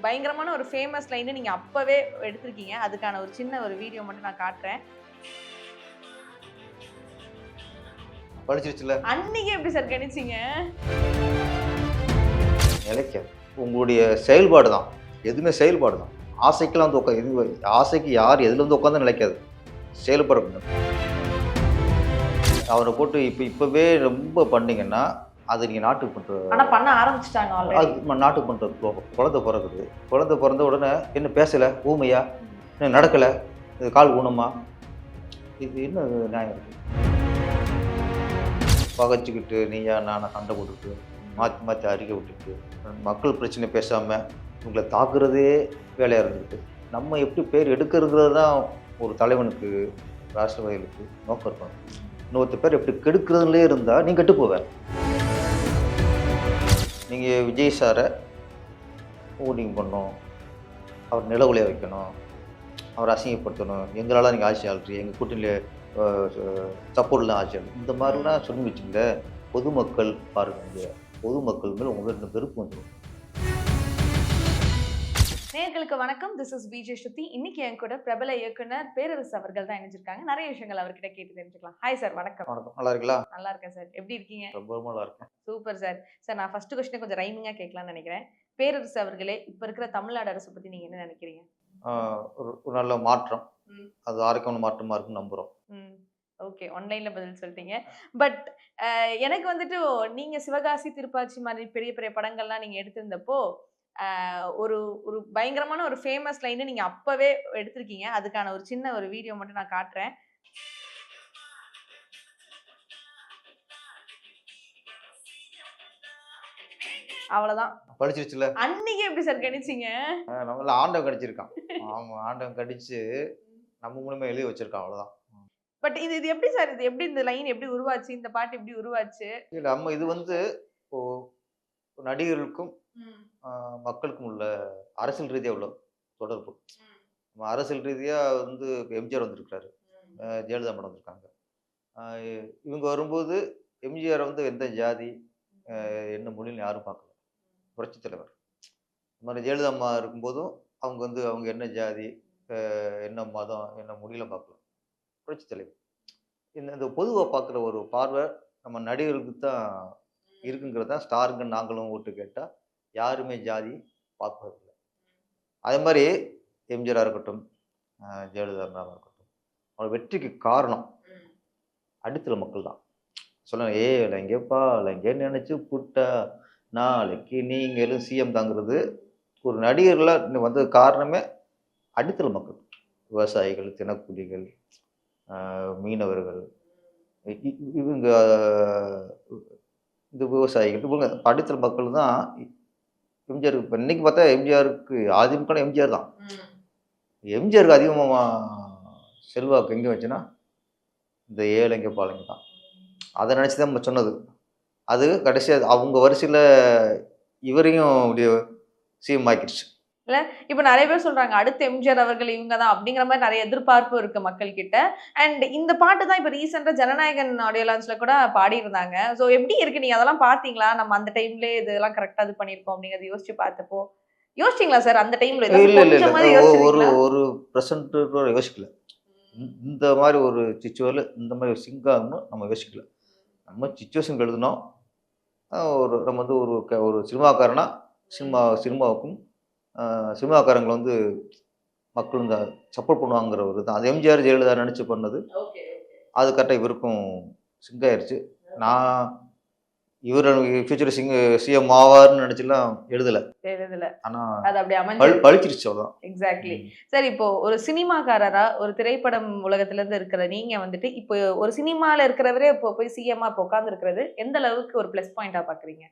பயங்கரமான ஒரு famous line நீங்க அப்பவே எடுத்திருக்கீங்க. அதுக்கான ஒரு சின்ன ஒரு வீடியோ மட்டும் நான் காட்டுறேன். படிச்சிருச்சுல. அன்னைக்கு எப்படி சார் கணிச்சீங்க? நிலைக்க உங்களுடைய செயல்பாடு தான். எதுவுமே செயல்பாடு தான். ஆசைக்கெல்லாம் வந்து இது ஆசைக்கு யார் எதுல வந்து உட்காந்து நிலைக்காது. செயல்படணும். அவரை போட்டு இப்பவே ரொம்ப பண்ணீங்கன்னா, அது நீங்க நாட்டுக்கு பண்ற ஆனா பண்ண ஆரம்பிச்சுட்டாங்க ஆல்ரெடி. அது நாட்டுக்கு பண்ற துரோகம். குழந்தை பிறக்குது. குழந்தை பிறந்த உடனே என்ன பேசல, ஊமையா, என்ன நடக்கல, இது கால் ஊனமா, இது என்ன நியாயம் இருக்கு? பகைச்சுக்கிட்டு நீயா நானா சண்டை போட்டுட்டு மாற்றி மாற்றி அறிக்கை விட்டுட்டு மக்கள் பிரச்சனை பேசாமல் இவங்களை தாக்குறதே வேலையாக இருந்துருக்கு. நம்ம எப்படி பேர் எடுக்கிறதுங்கிறது தான் ஒரு தலைவனுக்கு, ராஷ்டிரவாதிகளுக்கு நோக்கம் இருக்கணும். இன்னொருத்தர் பேர் எப்படி கெடுக்கிறதுலே இருந்தால் நீ கெட்டு போவேன். நீங்கள் விஜய் சாரை ஓட்டிங் பண்ணணும், அவர் நிலவுலைய வைக்கணும், அவர் அசிங்கப்படுத்தணும், எங்களால் நீங்கள் ஆட்சி ஆள்றீங்க, எங்கள் கூட்டணியில் சப்போர்ட்லாம் ஆட்சி ஆள் இந்த மாதிரிலாம் சொல்லி வச்சுக்கல. பொதுமக்கள் பாருங்க, பொதுமக்கள் மேலே உங்களுக்கு வெறுப்பு வந்துடும். நேயர்களுக்கு வணக்கம். திஸ் இஸ் விஜே ஸ்ருதி. இன்னைக்கு என் கூட பிரபல இயக்குனர் பேரரசு அவர்கள் தான் இணைஞ்சிருக்காங்க. நிறைய விஷயங்கள் அவர்கிட்ட கேட்டு தெரிஞ்சுக்கலாம். ஹாய் சார், வணக்கம். வணக்கம், நல்லா இருக்கீங்களா? நல்லா இருக்கேன் சார். எப்படி இருக்கீங்க? ரொம்ப நல்லா இருக்கேன். Super sir. சார், நான் ஃபர்ஸ்ட் கொஸ்டின் கொஞ்சம் ரைமிங்கா கேட்கலாம்னு நினைக்கிறேன். பேரரசு அவர்களே, இப்ப இருக்கிற தமிழ்நாடு அரசு பத்தி நீங்க என்ன நினைக்கிறீங்க? ஒரு நல்ல மாற்றம், அது ஆரோக்கியமான மாற்றமா இருக்குன்னு நம்புறோம். ஓகே, ஆன்லைன்ல பதில் சொல்லிட்டீங்க. பட் எனக்கு வந்துட்டு நீங்க சிவகாசி, திருப்பாச்சி மாதிரி பெரிய பெரிய படங்கள்லாம் நீங்க எடுத்திருந்தப்போ ஒரு ஒரு பயங்கரமான ஒரு ஃபேமஸ் லைன் நீங்க அப்பவே எடுத்திருக்கீங்க. அதுக்கான ஒரு சின்ன ஒரு வீடியோ மட்டும் நான் காட்டுறேன். அவ்வளவுதான். படிச்சிருச்சுல. அன்னைக்கு எப்படி சார் கணிச்சீங்க? நம்மள ஆண்டவன் கடிச்சிருக்கான். ஆமா, ஆண்டவன் கடிச்சு நம்ம மூலமா எழுதி வச்சிருக்கான், அவ்வளவுதான். பட் இது இது எப்படி சார், இது எப்படி இந்த லைன் எப்படி உருவாச்சு? இந்த பாட்டு எப்படி உருவாச்சு? இல்ல, நம்ம இது வந்து நடிகர்களுக்கும் மக்களுக்கும் உள்ள அரசியல் ரீதியா உள்ள தொடர்பு. நம்ம அரசியல் ரீதியா வந்து எம்ஜிஆர் வந்திருக்காரு, ஜெயலலிதா மேடம் வந்திருக்காங்க. இவங்க வரும்போது எம்ஜிஆர் வந்து எந்த ஜாதி என்ன மொழின்னு யாரும் பார்க்கல. புரட்சி தலைவர். இந்த மாதிரி ஜெயலலிதா அம்மா இருக்கும்போதும் அவங்க வந்து அவங்க என்ன ஜாதி, என்ன மதம், என்ன மொழியில பார்க்கல. புரட்சி தலைவர். இந்த பொதுவாக பார்க்குற ஒரு பார்வை நம்ம நடிகர்களுக்கு தான் இருக்குங்கிறத ஸ்டாருங்க நாங்களும் ஓட்டு கேட்டால் யாருமே ஜாதி பார்ப்பதில்லை. அதே மாதிரி எம்ஜிஆராக இருக்கட்டும், ஜெயலலிதா அம்மாவாக இருக்கட்டும், அவரோட வெற்றிக்கு காரணம் அடித்தள மக்கள் தான். சொல்லுங்க, இல்லைங்கப்பா இல்லைங்க நினைச்சு புட்டா நாளைக்கு நீங்களும் சிஎம் தாங்கிறது ஒரு நடிகர்களாக வந்தது காரணமே அடித்தள மக்கள். விவசாயிகள், தினக்கூலிகள், மீனவர்கள், இவங்க இந்த விவசாயிகள், இவங்க அடித்தள மக்கள் தான் எம்ஜிஆருக்கு. இப்போ இன்னைக்கு பார்த்தா எம்ஜிஆருக்கு அதிமுக எம்ஜிஆர் தான். எம்ஜிஆருக்கு அதிகமாக செல்வாக்கு எங்கே வச்சுன்னா இந்த ஏழைங்க பாலைங்க தான். அதை நினச்சி தான் நம்ம சொன்னது. அது கடைசியாக அவங்க வரிசையில் இவரையும் இப்படி சிஎம் ஆக்கிடுச்சு. இல்ல, இப்ப நிறைய பேர் சொல்றாங்க அடுத்த எம்ஜிஆர் அவர்கள் இவங்க தான் அப்படிங்கிற மாதிரி நிறைய எதிர்பார்ப்பு இருக்கு மக்கள் கிட்ட. அண்ட் இந்த பாட்டு தான் இப்ப ரீசெண்டா ஜனநாயகன் ஆடியோ லான்ச்ல கூட பாடி இருந்தாங்க. சோ எப்படி இருக்கு, நீங்க அதெல்லாம் பாத்தீங்களா? நம்ம அந்த டைம்ல இதெல்லாம் கரெக்டா இது பண்ணிருக்கோம் அப்படிங்கறத யோசிச்சு பார்த்தப்போ யோசிச்சீங்களா சார்? அந்த டைம்ல ஒரு பிரசன்ட் யோசிக்கல. இந்த மாதிரி ஒரு சிச்சுவேஷன், இந்த மாதிரி ஒரு சிங்காகனு நம்ம யோசிக்கல. நம்ம சிச்சுவேஷன் எழுதினோம். நம்ம வந்து ஒரு சினிமாக்காரனா சினிமாவுக்கும் சினிமாக்காரங்களை வந்து மக்கள் இந்த சப்போர்ட் பண்ணுவாங்கிற ஒரு தான். அது எம்ஜிஆர் ஜெயலலிதா நினச்சி பண்ணது. அது கரெக்டாக இவருக்கும் சிங்க் ஆயிடுச்சு. நான் இவர் ஃபியூச்சர் சிஎம் ஆவார்னு நினைச்சுலாம் எழுதலை. ஆனால் பழிச்சிருச்சு, அவ்வளோதான். எக்ஸாக்ட்லி. சார், இப்போ ஒரு சினிமாக்காரரா ஒரு திரைப்படம் உலகத்துல இருந்து இருக்கிற நீங்க வந்துட்டு இப்போ ஒரு சினிமால இருக்கிறவரே இப்போ போய் சிஎம்மா இப்போ உட்கார்ந்து இருக்கிறது எந்த அளவுக்கு ஒரு பிளஸ் பாயிண்டா பாக்குறீங்க?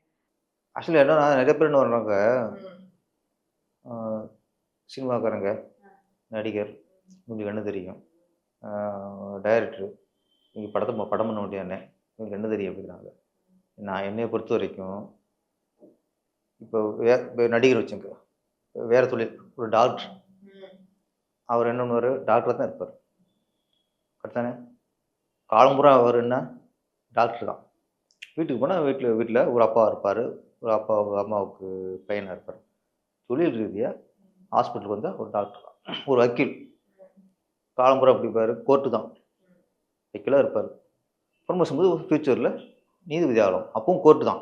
ஆக்சுவலி என்னன்னா, நிறைய பேர் என்ன வர்றாங்க, சினிமாக்காரங்க, நடிகர், உங்களுக்கு என்ன தெரியும், டைரக்டர், நீங்கள் படம் பண்ண முடியாதுண்ணே, உங்களுக்கு என்ன தெரியும் அப்படிங்கிறாங்க. நான் என்னையை பொறுத்த வரைக்கும் இப்போ நடிகர் வச்சுங்க, வேறு தொழில், ஒரு டாக்டர், அவர் என்ன பண்ணுவார், டாக்டராக தான் இருப்பார். கரெக்டானே? காலம்புறம் அவர் என்ன டாக்டர் தான். வீட்டுக்கு போனால் வீட்டில் ஒரு அப்பா இருப்பார், ஒரு அம்மாவுக்கு பையனாக இருப்பார். தொழில் ரீதியாக ஹாஸ்பிட்டலுக்கு வந்தால் ஒரு டாக்டர் தான், ஒரு வக்கீல் காலம்புறம் அப்படி இருப்பார், கோர்ட்டு தான் வக்கீலாக இருப்பார். ப்ரொமோஷன் போது ஃப்யூச்சரில் நீதிபதி ஆகலாம், அப்பவும் கோர்ட்டு தான்.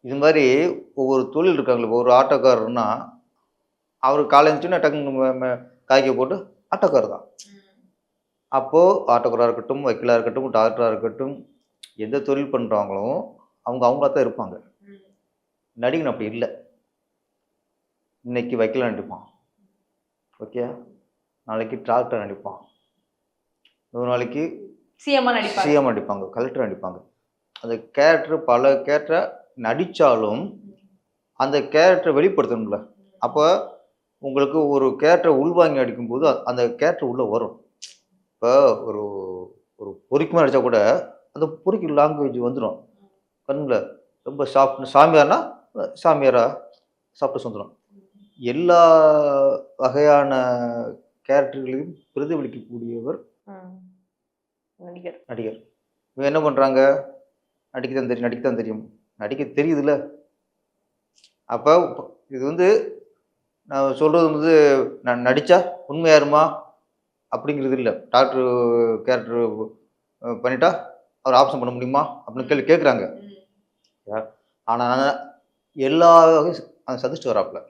இது மாதிரி ஒவ்வொரு தொழில் இருக்காங்களே, ஒரு ஆட்டோக்காரர்னா அவர் காலை எழுந்துச்சுன்னா டக்குன்னு காய்க்க போட்டு ஆட்டோக்காரர் தான். அப்போது ஆட்டோக்காராக இருக்கட்டும், வக்கீலாக இருக்கட்டும், டாக்டராக இருக்கட்டும், எந்த தொழில் பண்ணுறாங்களோ அவங்களா தான் இருப்பாங்க. நடிகன் அப்படி இல்லை. இன்னைக்கு வக்கீலாக நடிப்பான், ஓகே, நாளைக்கு டாக்டர் நடிப்பான், ஒரு நாளைக்கு சிஎம் நடிப்பாங்க, கலெக்டர் நடிப்பாங்க. அந்த கேரக்டர் பல கேரக்டரை நடித்தாலும் அந்த கேரக்டரை வெளிப்படுத்தணும்ல. அப்போ உங்களுக்கு ஒரு கேரக்டரை உள்வாங்கி அடிக்கும்போது அந்த கேரக்டர் உள்ளே வரும். இப்போ ஒரு ஒரு பொறிக்குமா நடித்தா கூட அந்த பொறிக்கு லாங்குவேஜ் வந்துடும் கண்ணில். ரொம்ப சாஃப்ட் சாமியார்னா சாமியாரா சாப்பிட்டு வந்துடும். எல்லா வகையான கேரக்டர்களையும் பிரதிபலிக்கக்கூடியவர் நடிகர். இவங்க என்ன பண்ணுறாங்க, நடிக்கத்தான் தெரியும், நடிக்க தெரியுதுல்ல. அப்போ இது வந்து நான் சொல்கிறது வந்து நான் நடித்தா உண்மையாருமா அப்படிங்கிறது இல்லை. டாக்டர் கேரக்டர் பண்ணிட்டா அவர் ஆப்ஷன் பண்ண முடியுமா அப்படின்னு கேட்குறாங்க. ஆனால் எல்லா வகையும் அந்த சதிச்சுட்டு வராப்புல.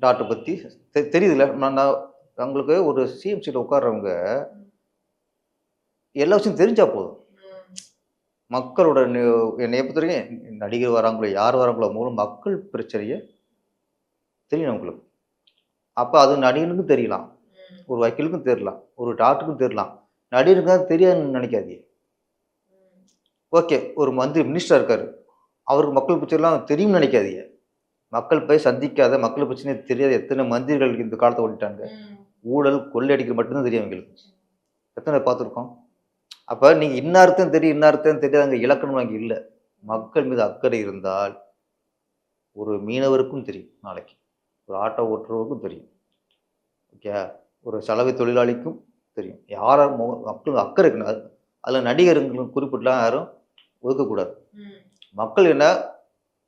டாக்டர் பற்றி தெரியுதுல்ல. நான் அவங்களுக்கு ஒரு சிஎம்சியில் உட்கார்றவங்க எல்லா விஷயம் தெரிஞ்சால் போதும். மக்களோட என்னை பொறுத்த வரைக்கும் நடிகர் வராங்களோ யார் வராங்களோ மூலம் மக்கள் பிரச்சனையை தெரியணும் உங்களுக்கு. அப்போ அது நடிகனுக்கும் தெரியலாம், ஒரு வக்கீலுக்கும் தெரியலாம், ஒரு டாக்டருக்கும் தெரியலாம். நடிகருக்காக தெரியாதுன்னு நினைக்காதீங்க. ஓகே, ஒரு மினிஸ்டர் இருக்காரு, அவருக்கு மக்கள் பிரச்சனைலாம் தெரியும்னு நினைக்காதீங்க. மக்கள் போய் சந்திக்காத, மக்கள் பிரச்சனையே தெரியாத எத்தனை மந்திரிகள் இந்த காலத்தை ஓடிட்டாங்க. ஊழல் கொள்ளையடிக்கிற மட்டும்தான் தெரியும் அவங்களுக்கு. எத்தனை பார்த்துருக்கோம். அப்போ நீங்கள் இன்னார்த்தம் தெரியும் இன்னார்த்தம் தெரியாதுங்க இலக்கணம் அங்கே இல்லை. மக்கள் மீது அக்கறை இருந்தால் ஒரு மீனவருக்கும் தெரியும், நாளைக்கு ஒரு ஆட்டோ ஓட்டுறவருக்கும் தெரியும், ஓகே, ஒரு சலவை தொழிலாளிக்கும் தெரியும். யாரும் மக்கள் அக்கறை இருக்கணும். அதில் நடிகருங்களுக்கு குறிப்பிட்டுலாம் யாரும் ஒதுக்கக்கூடாது. மக்கள் என்ன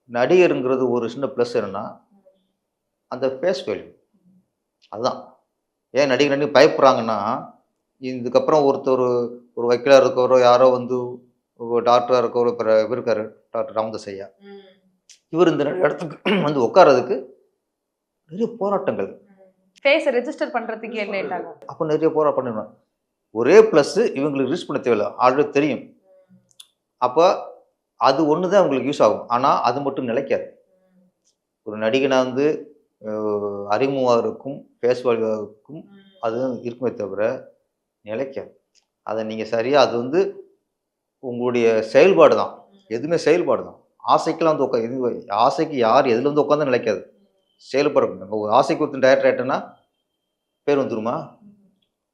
நடிகருங்கிறது ஒரு சின்ன ப்ளஸ் என்னன்னா அந்த ஃபேஸ் வேல்யூ. அதுதான் ஏன் நடிகர் பயப்படுறாங்கன்னா, இதுக்கப்புறம் ஒருத்தர் ஒரு வக்கீலாக இருக்கவரோ யாரோ வந்து டாக்டராக இருக்கவரோ இப்போ இருக்காரு டாக்டர் ராமதாஸ் ஐயா, இவர் இந்த இடத்துக்கு வந்து உட்கார்றதுக்கு நிறைய போராட்டங்கள், ஃபேஸை ரெஜிஸ்டர் பண்ணுறதுக்கே லேட் ஆகும். அப்போ நிறைய போராட்டம் பண்ணிடுவாங்க. ஒரே ப்ளஸ் இவங்களுக்கு ரிஸ்க் பண்ண தேவையில்லை, ஆல்ரெடி தெரியும். அப்போ அது ஒன்று தான் உங்களுக்கு யூஸ் ஆகும். ஆனால் அது மட்டும் நிலைக்காது. ஒரு நடிகனாக வந்து அறிமுகருக்கும் ஃபேஸ் வேல்யூக்கும் அது இருக்குமே தவிர நிலைக்காது. அதை நீங்கள் சரியாக அது வந்து உங்களுடைய செயல்பாடு தான், எதுவுமே செயல்பாடு தான். ஆசைக்கெல்லாம் வந்து இது ஆசைக்கு யார் எதில் வந்து உட்காந்து நிலைக்காது, செயல்பட. ஒரு ஆசைக்கு ஒருத்தர் டைரக்டர் ஆகிட்டேன்னா பேர் வந்துருமா?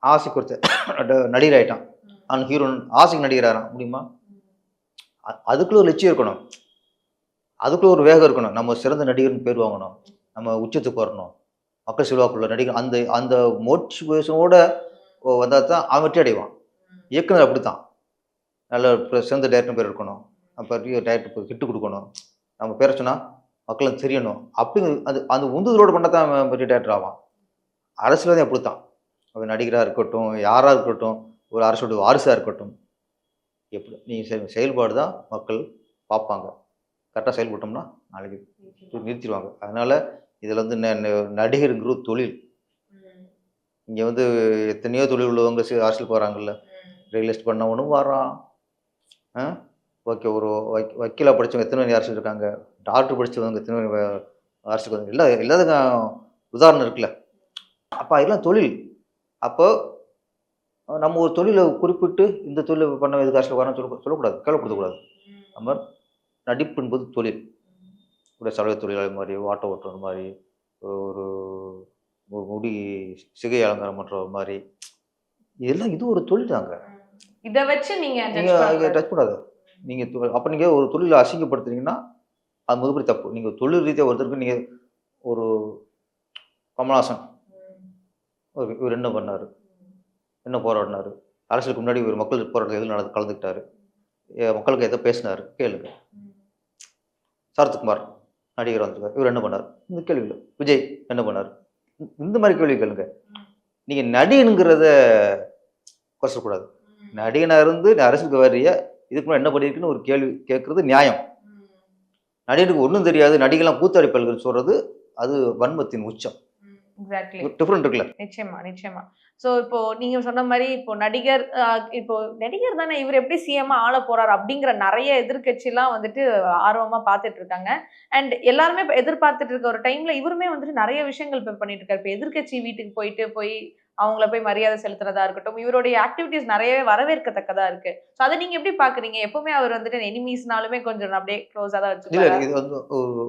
ஆசைக்கு ஒருத்தர் நடிகர் ஆகிட்டான், அந்த ஹீரோன் ஆசைக்கு நடிகராகிறான் முடியுமா? அதுக்குள்ள ஒரு லட்சியம் இருக்கணும், அதுக்குள்ள ஒரு வேகம் இருக்கணும். நம்ம சிறந்த நடிகர்னு பேர் வாங்கணும், நம்ம உச்சத்துக்கு வரணும், மக்கள் செல்வாக்குள்ள நடிகர், அந்த அந்த மோட்டிவேஷனோட வந்தால் தான் அவன் வெற்றி அடைவான். இயக்குனர் அப்படித்தான், நல்ல சிறந்த டைரக்டர் பேர் இருக்கணும், அப்போ டைரக்டர் ஹிட்டு கொடுக்கணும், நம்ம பேரை சொன்னால் மக்களுக்கு தெரியணும் அப்படிங்கிற அது அந்த உந்துதலோடு பண்ணால் தான் அவன் பெரிய டைரக்டர் ஆவான். அரசியல்வாதி அப்படித்தான், அவன் நடிகராக இருக்கட்டும், யாராக இருக்கட்டும், ஒரு அரசோட வாரிசாக இருக்கட்டும், எப்படி நீங்கள் செயல்பாடு தான் மக்கள் பார்ப்பாங்க. கரெக்டாக செயல்பட்டோம்னா நாளைக்கு நிறுத்திடுவாங்க. அதனால் இதில் வந்து நடிகருங்கிற தொழில், இங்கே வந்து எத்தனையோ தொழில் உள்ளவங்க அரசியலுக்கு வராங்கல்ல. ரியல் எஸ்டேட் பண்ணவனும் வரான், ஓகே, ஒரு வக்கீலாக படித்தவங்க எத்தனை பேர் அரசியல் இருக்காங்க, டாக்டர் படித்தவங்க எத்தனை பேர் அரசியலுக்கு வந்து எல்லாத்துக்கும் உதாரணம் இருக்குல்ல. அப்போ அதெல்லாம் தொழில். அப்போ நம்ம ஒரு தொழிலை குறிப்பிட்டு இந்த தொழில் பண்ண எதுக்கு அரசியல் வரணும்னு சொல்லக்கூடாது, கேள்விப்படுத்தக்கூடாது. நம்ம நடிப்பு என்பது தொழில். ஒரு சலவை தொழிலாளி மாதிரி, ஆட்டோ ஓட்டுறது மாதிரி, ஒரு முடி சிகை அலங்காரம் பண்ணுற மாதிரி, இதெல்லாம் இது ஒரு தொழில் தாங்க. இதை வச்சு நீங்கள் டச் கூடாது. நீங்கள் அப்போ நீங்கள் ஒரு தொழிலை அசிங்கப்படுத்துனீங்கன்னா அது முதப்படி தப்பு. நீங்கள் தொழில் ரீதியாக ஒருத்தருக்கு நீங்கள் ஒரு கமல்ஹாசன் இவர் என்ன பண்ணார், என்ன போராடினார், அரசியலுக்கு முன்னாடி ஒரு மக்கள் போராட்டம் எதில் கலந்துக்கிட்டாரு, மக்களுக்கு எதை பேசினார் கேளுங்க. சரத்குமார் நடிகர் வந்திருக்காரு, இவர் என்ன பண்ணார், இந்த கேள்விகள். விஜய் என்ன பண்ணார், இந்த மாதிரி கேள்வி கேளுங்க. நீங்க நடிகனுங்கிறத குறைச்சக்கூடாது. நடிகனா இருந்து நீ அரசுக்கு வர்றிய, இதுக்கு முன்னாடி என்ன பண்ணியிருக்குன்னு ஒரு கேள்வி கேட்கறது நியாயம். நடிகனுக்கு ஒன்றும் தெரியாது, நடிகெல்லாம் கூத்தாடி பல்கன்னு சொல்றது அது வன்மத்தின் உச்சம். எக்ஸாக்ட்லி. டிஃபரெண்ட் இருக்குல்ல. நிச்சயமா, நிச்சயமா. சோ இப்போ நீங்க சொன்ன மாரி இப்போ நடிகர் இப்போ நடிகர் தானே இவர் எப்படி சிஎம் ஆள போறாரு அப்படிங்கிற நெறைய எதிர்க்கட்சிலாம் வந்துட்டு ஆர்வமா பார்த்துட்டு இருக்காங்க. அண்ட் எல்லாருமே இப்ப எதிர்பார்த்துட்டு இருக்க ஒரு டைம்ல இவருமே வந்துட்டு நெறைய விஷயங்கள் இப்ப பண்ணிட்டு இருக்காரு. இப்ப எதிர்க்கட்சி வீட்டுக்கு போய் அவங்கள போய் மரியாதை செலுத்துறதா இருக்கட்டும். இவருடைய ஆக்டிவிட்டீஸ் நெறையவே வரவேற்கத்தக்கதா இருக்கு. சோ அத நீங்க எப்படி பார்க்குறீங்க? எப்பவுமே அவர் வந்துட்டு எனிமீஸ்னாலுமே கொஞ்சம் அப்படியே க்ளோஸா தான் இல்ல வச்சுப்பாரா? இது வந்து ஒரு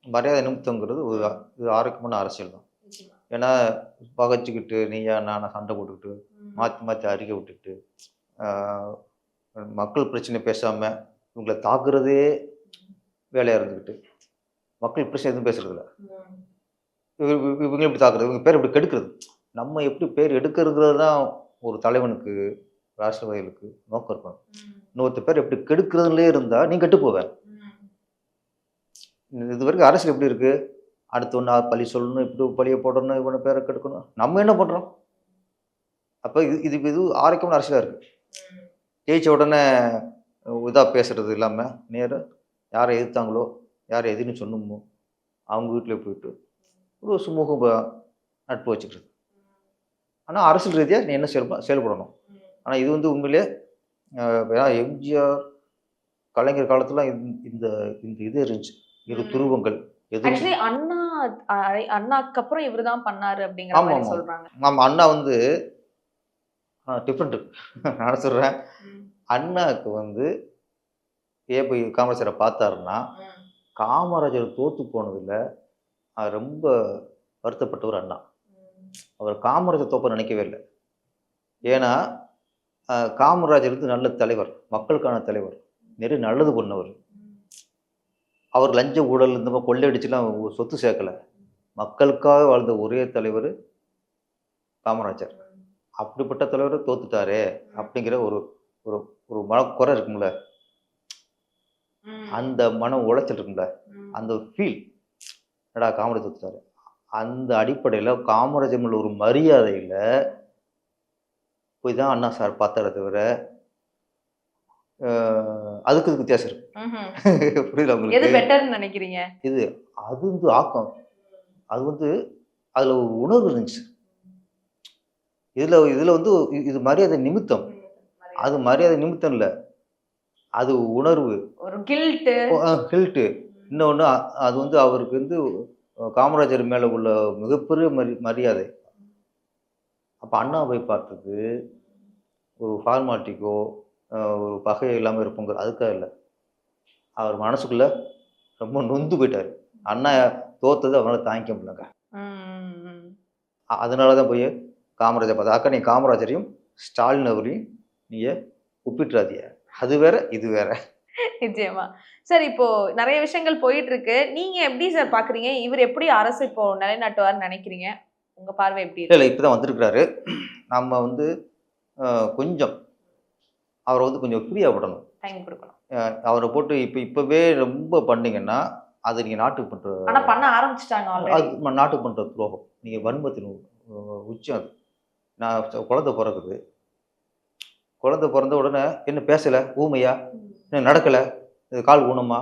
மரியாதை நிமித்தங்கிறது ஒரு இது ஆரோக்கியமான அரசியல் தான். நிச்சயமா. ஏன்னா பகைச்சுக்கிட்டு நீயா நானா சண்டை போட்டுக்கிட்டு மாற்றி மாற்றி அறிக்கை விட்டுக்கிட்டு ஆஹ், மக்கள் பிரச்சனை பேசாம இவங்களை தாக்குறதே வேலையா இருந்துக்கிட்டு மக்கள் பிரச்சனை எதுவும் பேசுறது இல்ல. இவங்க எப்படி தாக்குறது, இவங்க பேர் எப்படி கெடுக்கிறது, நம்ம எப்படி பேர் எடுக்கிறதுல தான் ஒரு தலைவனுக்கு ஒரு அரசியல்வாதிகளுக்கு நோக்கம் இருக்கணும். இன்னொருத்த பேர் எப்படி கெடுக்கிறதுலே இருந்தா நீ கெட்டு போவ. இது வரைக்கும் அரசியல் எப்படி இருக்கு, அடுத்து ஒன்று பழி சொல்லணும், இப்படி பழியை போடணும், இவனை பேரை கெடுக்கணும், நம்ம என்ன பண்றோம். அப்போ இது ஆரோக்கியமான அரசியலா இருக்கு. ஜெயிச்ச உடனே இதா பேசுறது இல்லாம நேரா யாரை எதிர்த்தாங்களோ யாரை எதிர்ன்னு சொன்னோமோ அவங்க வீட்டில் போயிட்டு ஒரு சுமூக நட்பு வச்சுக்கிறது. ஆனால் அரசியல் ரீதியாக நீ என்ன செயல்படணும். ஆனால் இது வந்து உண்மையிலே எம்ஜிஆர் கலைஞர் காலத்துல இந்த இந்த இது இருந்துச்சு, இரு துருவங்கள் எதுவும். ஆக்சுவலி அண்ணாக்கு அப்புறம் இவர்தான் பண்ணாரு அப்படிங்கிற ஆமா மாதிரி ஆமா சொல்றாங்க. ஆமா, அண்ணா வந்து டிஃப்ரெண்ட் இருக்கு. நான் சொல்றேன், அண்ணாவுக்கு வந்து ஏன் போய் காமராஜரை பார்த்தாருன்னா, காமராஜர் தோத்து போனதுல ரொம்ப வருத்தப்பட்டவர் அண்ணா. அவர் காமராஜர் தோப்ப நினைக்கவே இல்லை. ஏன்னா காமராஜர் வந்து நல்ல தலைவர், மக்களுக்கான தலைவர், நிறைய நல்லது பண்ணவர். அவர் லஞ்ச ஊழல் இந்த மாதிரி கொள்ளையடிச்சுலாம் சொத்து சேர்க்கல. மக்களுக்காக வாழ்ந்த ஒரே தலைவர் காமராஜர். அப்படிப்பட்ட தலைவர் தோத்துட்டாரே அப்படிங்கிற ஒரு ஒரு ஒரு மனக்குறை இருக்கும்ல, அந்த மன உளைச்சல் இருக்கும்ல, அந்த ஃபீல், என்னடா காமராஜர் தோத்துட்டாரு. அந்த அடிப்படையில் காமராஜர் மேல ஒரு மரியாதையில் போய் தான் அண்ணா சார் பார்த்தார தவிர அதுக்கு இதுக்கு வித்தியாசம் இருக்கு. புரியல எது உங்களுக்கு? பெட்டர்னு நினைக்கிறீங்க? இது அது வந்து ஆக்கம், அது வந்து அதுல ஒரு உணர்வு இருந்துச்சு. இதுல வந்து இது மரியாதை நிமித்தம், அது மரியாதை நிமித்தம் இல்ல, அது உணர்வு, ஒரு கில்ட். கில்ட்டு. இன்னொன்று அது வந்து அவருக்கு வந்து காமராஜர் மேல உள்ள மிகப்பெரிய மரியாதை. அப்ப அண்ணா போய் பார்த்தது ஒரு ஃபார்மாலிட்டிக்கோ ஒரு பகை இல்லாமல் இருப்போங்கிற அதுக்காக இல்லை. அவர் மனசுக்குள்ள ரொம்ப நொந்து போயிட்டாரு. அண்ணா தோத்தது அவனால தாங்கிக்க முடியலங்க. அதனால தான் போய் காமராஜர் பார்த்தா. அக்கா நீ காமராஜரையும் ஸ்டாலின் அவரையும் நீங்க ஒப்பிட்டுறாதீங்க, அது வேற இது வேற. நிச்சயமா. சார் இப்போ நிறைய விஷயங்கள் போயிட்டு இருக்கு. நீங்க எப்படி சார் பாக்குறீங்க? இவர் எப்படி அரசு இப்போ நிலைநாட்டுவார்னு நினைக்கிறீங்க? உங்க பார்வை எப்படி இல்லை இப்பதான் வந்திருக்கிறாரு. நம்ம வந்து கொஞ்சம் அவரை வந்து கொஞ்சம் ஃப்ரீயா விடணும், டைம் கொடுக்கணும். அவரை போட்டு இப்பவே ரொம்ப பண்ணீங்கன்னா அது நீங்க நாட்டுக்கு பண்ற, ஆனா பண்ண ஆரம்பிச்சிட்டாங்க ஆல்ரெடி. அது நாட்டுக்கு பண்ற துரோகம். நீங்க வன்மத்தின் உச்சம் அது. நான் குழந்தை பிறகுது, குழந்தை பிறந்த உடனே என்ன பேசல, ஊமையா, என்ன நடக்கல, இது கால் ஊனமா,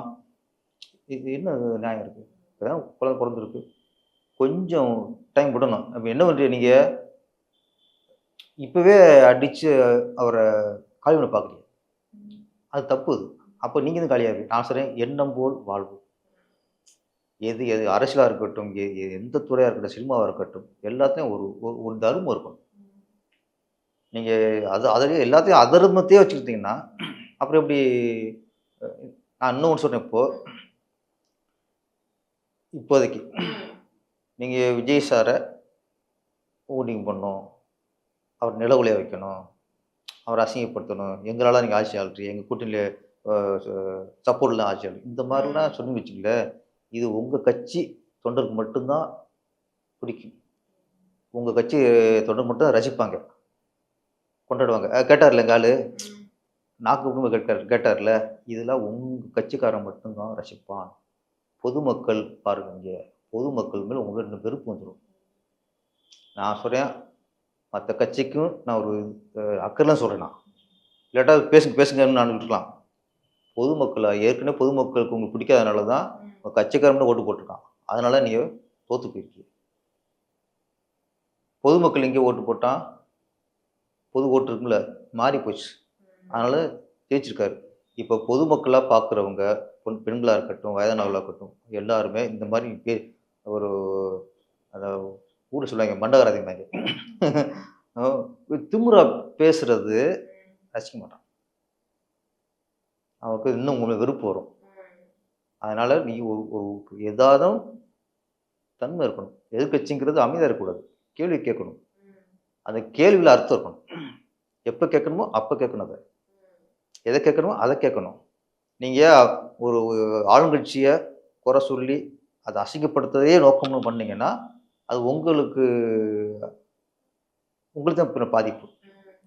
இது என்ன நியாயம் இருக்கு? இப்பதான் குழந்தை பிறந்திருக்கு, கொஞ்சம் டைம் விடணும். அப்ப என்ன பண்றீங்க நீங்க, இப்பவே அடிச்சு அவரை காலி பண்ண பாக்குறீங்க, அது தப்பு. அது அப்போ நீங்க தான் காலியாரு. நான் சொல்றேன், எண்ணம் போல் வாழ்வு. எது எது அரசியலா இருக்கட்டும், எந்த துறையா இருக்கட்டும், சினிமாவா இருக்கட்டும், எல்லாத்தையும் ஒரு ஒரு தர்மம் இருக்கணும். நீங்க அதுலயே எல்லாத்தையும் அதர்மத்தையே வச்சுக்கிட்டீங்கன்னா அப்புறம் எப்படி? நான் இன்னொன்று சொன்னேன், இப்போதைக்கு நீங்க விஜய் சாரை ஓட்டிங் பண்ணணும், அவர் நிலவுலைய வைக்கணும், அவரை அசிங்கப்படுத்தணும், எங்களால் நீங்கள் ஆட்சி ஆள்றீங்க, எங்கள் கூட்டணியில் சப்போர்ட்ல ஆட்சி ஆள், இந்த மாதிரிலாம் சொல்லி வச்சுக்கல. இது உங்கள் கட்சி தொண்டருக்கு மட்டும்தான் பிடிக்கும், உங்கள் கட்சி தொண்டர் மட்டும் தான் ரசிப்பாங்க, கொண்டாடுவாங்க. கேட்டார்ல எங்கள் ஆளு, நாக்கு கேட்டார்ல, இதெல்லாம் உங்கள் கட்சிக்காரன் மட்டும்தான் ரசிப்பான். பொதுமக்கள் பாருங்க, இங்கே பொதுமக்கள் மேலே உங்களுக்கு இன்னும் வெறுப்பு வந்துடும். நான் சொல்கிறேன், மற்ற கட்சிக்கும் நான் ஒரு அக்கறைலாம் சொல்கிறேன். நான் இல்லாட்டா பேசுங்க பேசுங்கன்னு நான் இருக்கலாம். பொதுமக்களை ஏற்கனவே பொதுமக்களுக்கு உங்களுக்கு பிடிக்காதனால தான் உங்கள் கட்சிக்காரன் ஓட்டு போட்டிருக்கான். அதனால நீங்கள் தோற்று போயிருக்கீங்க. பொதுமக்கள் எங்கே ஓட்டு போட்டான், பொது ஓட்டு இருக்குல்ல, மாறி போச்சு. அதனால் ஜெயிச்சிருக்காரு. இப்போ பொதுமக்களாக பார்க்குறவங்க, பெண்களாக இருக்கட்டும், வயதானவர்களாக இருக்கட்டும், எல்லாருமே இந்த மாதிரி ஒரு அந்த ஊரில் சொல்லுவாங்க மண்டகராதி மாதிரி திமுறா பேசுறது ரசிக்க மாட்டான். அவனுக்கு இன்னும் உங்களுக்கு வெறுப்பு வரும். அதனால் நீ ஏதாதும் தன்மை இருக்கணும். எதிர்கட்சிங்கிறது அமைதியாக இருக்கக்கூடாது, கேள்வி கேட்கணும். அந்த கேள்வியில் அர்த்தம் இருக்கணும். எப்போ கேட்கணுமோ அப்போ கேட்கணும். அதை எதை கேட்கணுமோ அதை கேட்கணும். நீங்கள் ஒரு ஆளுங்கட்சியை குறை சொல்லி அதை அசிங்கப்படுத்துறதே நோக்கம்னு பண்ணீங்கன்னா அது உங்களுக்கு தான் பாதிப்பு.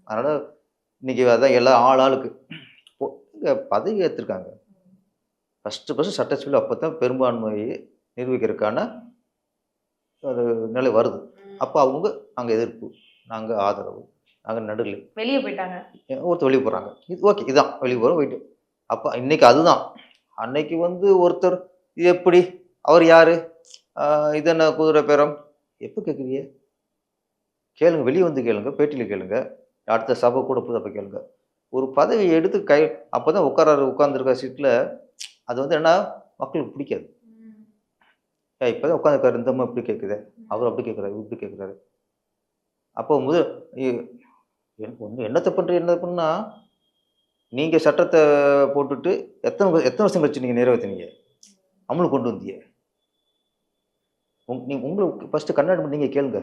அதனால் இன்றைக்கி அதான் எல்லா ஆளுக்கு பதவி ஏற்றிருக்காங்க. ஃபஸ்ட்டு சட்டசபையில் அப்போ தான் பெரும்பான்மையை நிரூபிக்கிறதுக்கான ஒரு நிலை வருது. அப்போ அவங்க நாங்கள் எதிர்ப்பு, நாங்கள் ஆதரவு, நாங்கள் நடுநிலை, வெளியே போயிட்டாங்க. ஒருத்தர் வெளியே போகிறாங்க. இது ஓகே, இதுதான் வெளியே போகிறோம் போயிட்டு. அப்போ இன்றைக்கி அதுதான். அன்னைக்கு ஒருத்தர் இது எப்படி, அவர் யார், இது என்ன குதிரை பேரம், எப்போ கேட்குறீங்க? கேளுங்க, வெளியே வந்து கேளுங்க, பேட்டியில் கேளுங்க, அடுத்த சபை கூட புது அப்போ கேளுங்க. ஒரு பதவியை எடுத்து அப்போ தான் உட்காந்துருக்க சீட்டில் அது என்ன மக்களுக்கு பிடிக்காது. இப்போ தான் உட்காந்துருக்காரு, இந்த அம்மா இப்படி கேட்குது, அவர் அப்படி கேட்குறாரு, இப்படி கேட்குறாரு. அப்போ ஒன்று என்னத்தை பண்ணுற என்ன பண்ணா, நீங்கள் சட்டத்தை போட்டுட்டு எத்தனை வருஷம் கழிச்சு நீங்கள் நிறைவேற்றினீங்க, அமலுக்கு கொண்டு வந்தீங்க. உங்களுக்கு ஃபஸ்ட்டு கண்ணாடி பண்ணி நீங்கள் கேளுங்க.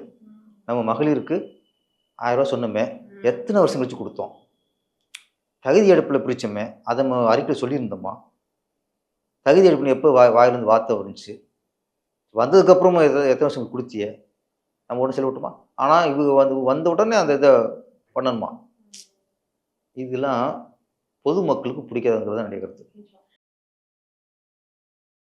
நம்ம மகளிருக்கு 1000 ரூபா சொன்னோமே, எத்தனை வருஷம் கழிச்சு கொடுத்தோம்? தகுதி எடுப்பில் பிரித்தோமே, அதை நம்ம அறிக்கையில் சொல்லியிருந்தோமா? தகுதி எடுப்புன்னு எப்போ வாயிலிருந்து வார்த்தை வந்துச்சு? வந்ததுக்கப்புறமா எத்தனை வருஷம் கொடுத்திய? நம்ம ஒன்றும் சொல்லவிட்டோமா? ஆனால் இவங்க வந்த உடனே அந்த இதை பண்ணணுமா? இதெல்லாம் பொதுமக்களுக்கு பிடிக்காதுங்கிறது தான் என்னுடைய கருத்து.